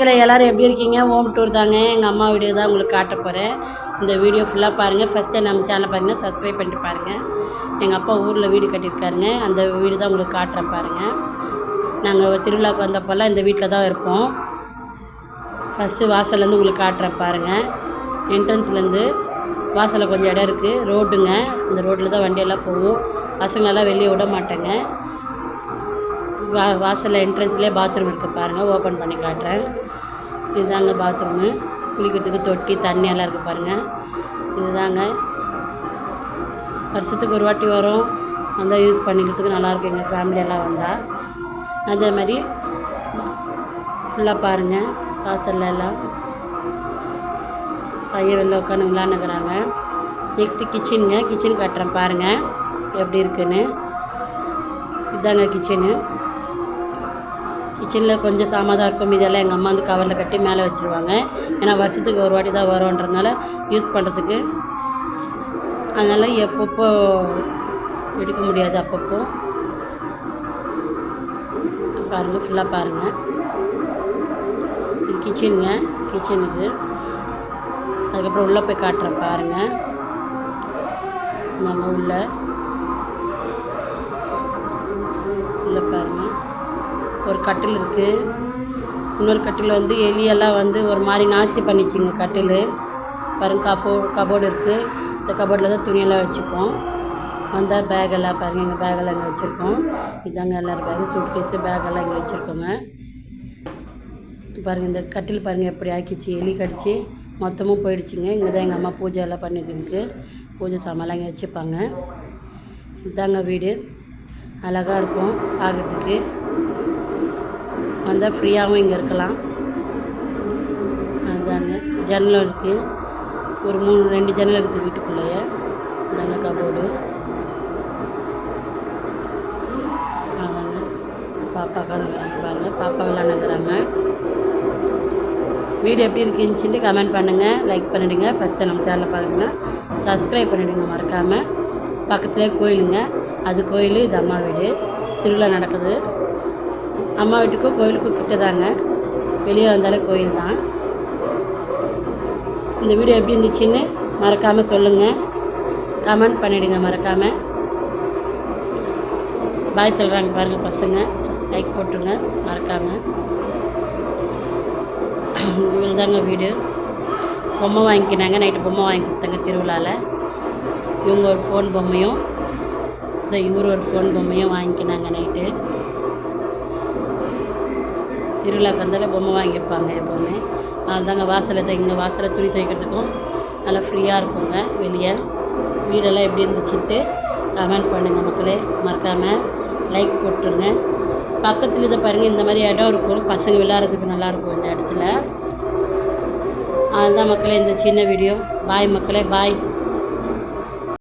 மக்களை எல்லோரும் எப்படி இருக்கீங்க? ஹோம் டூர் தாங்க. எங்கள் அம்மா வீடியோ தான் உங்களுக்கு காட்ட போகிறேன். இந்த வீடியோ ஃபுல்லாக பாருங்கள். ஃபஸ்ட்டு நம்ம சேனலை பாருங்கள், சப்ஸ்கிரைப் பண்ணிட்டு பாருங்கள். எங்கள் அப்பா ஊரில் வீடு கட்டியிருக்காருங்க. அந்த வீடு தான் உங்களுக்கு காட்டுறேன் பாருங்கள். நாங்கள் திருவிழாவுக்கு வந்தப்போல்லாம் இந்த வீட்டில் தான் இருப்போம். ஃபஸ்ட்டு வாசல்லேருந்து உங்களுக்கு காட்டுறேன் பாருங்கள். என்ட்ரன்ஸ்லேருந்து வாசலில் கொஞ்சம் இடம் இருக்குது. ரோடுங்க, அந்த ரோட்டில் தான் வண்டியெல்லாம் போகும். பசங்களெல்லாம் வெளியே விட மாட்டேங்க. வாசலில் என்ட்ரன்ஸ்லேயே பாத்ரூம் இருக்குது பாருங்கள். ஓப்பன் பண்ணி காட்டுறேன். இதுதாங்க பாத்ரூமு. குளிக்கிறதுக்கு தொட்டி தண்ணி எல்லாம் இருக்குது பாருங்கள். இதுதாங்க வருஷத்துக்கு ஒரு வாட்டி வரும். வந்தால் யூஸ் பண்ணிக்கிறதுக்கு நல்லாயிருக்கும் எங்கள் ஃபேமிலியெல்லாம் வந்தால். அதே மாதிரி ஃபுல்லாக பாருங்கள். வாசலில் எல்லாம் பையன் வெளில உட்காந்து விளாண்டுக்கிறாங்க. நெக்ஸ்ட்டு கிச்சனுங்க. கிச்சன் காட்டுறேன் பாருங்கள் எப்படி இருக்குன்னு. இதுதாங்க கிச்சனு. கிச்சனில் கொஞ்சம் சாமான் தான் இருக்கும். இதெல்லாம் எங்கள் அம்மா வந்து கவரில் கட்டி மேலே வச்சுருவாங்க. ஏன்னா வருஷத்துக்கு ஒரு வாட்டி தான் வரும்ன்றதுனால யூஸ் பண்ணுறதுக்கு. அதனால் எப்பப்போ எடுக்க முடியாது. அப்பப்போ பாருங்கள், ஃபுல்லாக பாருங்கள். இது கிச்சனுங்க. கிச்சன் இது. அதுக்கப்புறம் உள்ளே போய் காட்டுறேன் பாருங்கள். நாங்கள் உள்ளே பாருங்கள் ஒரு கட்டில் இருக்குது. இன்னொரு கட்டில் வந்து எலியெல்லாம் வந்து ஒரு மாதிரி நாஸ்தி பண்ணிச்சிங்க கட்டில் பாருங்கள். கபோர்டு இருக்குது. இந்த கபோர்டில் தான் துணியெல்லாம் வச்சுப்போம். வந்தால் பேகெல்லாம் பாருங்கள். எங்கள் பேகெல்லாம் இங்கே வச்சுருக்கோம். இதாங்க எல்லோரும் பேகு, சூட்கேஸு, பேகெல்லாம் இங்கே வச்சுருக்கோங்க பாருங்கள். இந்த கட்டில் பாருங்கள் எப்படி ஆக்கிச்சு. எலி கடிச்சு மொத்தமும் போயிடுச்சுங்க. இங்கே தான் எங்கள் அம்மா பூஜை எல்லாம் பண்ணிட்டு பூஜை சாமான்லாம் இங்கே வச்சுப்பாங்க. இதுதாங்க வீடு. அழகாக இருக்கும் பார்க்குறதுக்கு. வந்தால் ஃப்ரீயாகவும் இங்கே இருக்கலாம். அதுதாங்க ஜன்னலும் இருக்குது. ஒரு 2 ஜன்னல் இருக்குது வீட்டுக்குள்ளேயே. அதாங்க கபோர்டு. அதாங்க பாப்பா கலந்துக்கிறாங்க பாருங்கள். பாப்பா விளாண்டுக்கிறாங்க. வீடு எப்படி இருக்குன்னு கமெண்ட் பண்ணுங்கள், லைக் பண்ணிவிடுங்க. ஃபஸ்ட்டு நம்ம சேனலில் பாருங்கன்னா சப்ஸ்கிரைப் பண்ணிவிடுங்க மறக்காமல். பக்கத்துலேயே கோயிலுங்க. அது கோயில், இது அம்மா வீடு. திருவிழா நடக்குது. அம்மா வீட்டுக்கும் கோயிலுக்கும் கிட்ட தாங்க. வெளியே வந்தாலே கோயில் தான். இந்த வீடியோ எப்படி இருந்துச்சுன்னு மறக்காமல் சொல்லுங்கள், கமெண்ட் பண்ணிவிடுங்க மறக்காமல். பாய் சொல்கிறாங்க பாருங்கள் பசங்க. லைக் போட்டுருங்க மறக்காமல். இவ்வளோ தாங்க வீடு. பொம்மை வாங்கிக்கினாங்க. நைட்டு பொம்மை வாங்கி கொடுத்தாங்க திருவிழாவில். இவங்க ஒரு ஃபோன் பொம்மையும் இவர் ஒரு ஃபோன் பொம்மையும் வாங்கிக்கினாங்க நைட்டு. திருவிழாக்கு வந்தாலே பொம்மை வாங்கி வைப்பாங்க எப்போவுமே. அதுதாங்க வாசலில் தான். இங்கே வாசலில் துணி துவைக்கிறதுக்கும் நல்லா ஃப்ரீயாக இருக்குங்க. வெளியே வீடெல்லாம் எப்படி இருந்துச்சுன்ட்டு கமெண்ட் பண்ணுங்கள் மக்களே. மறக்காமல் லைக் போட்டுருங்க. பக்கத்தில் இதை பாருங்கள். இந்த மாதிரி இடம் இருக்கும். பசங்க விளையாடுறதுக்கு நல்லாயிருக்கும் இந்த இடத்துல. அதுதான் மக்களே இந்த சின்ன வீடியோ. பாய் மக்களே, பாய்.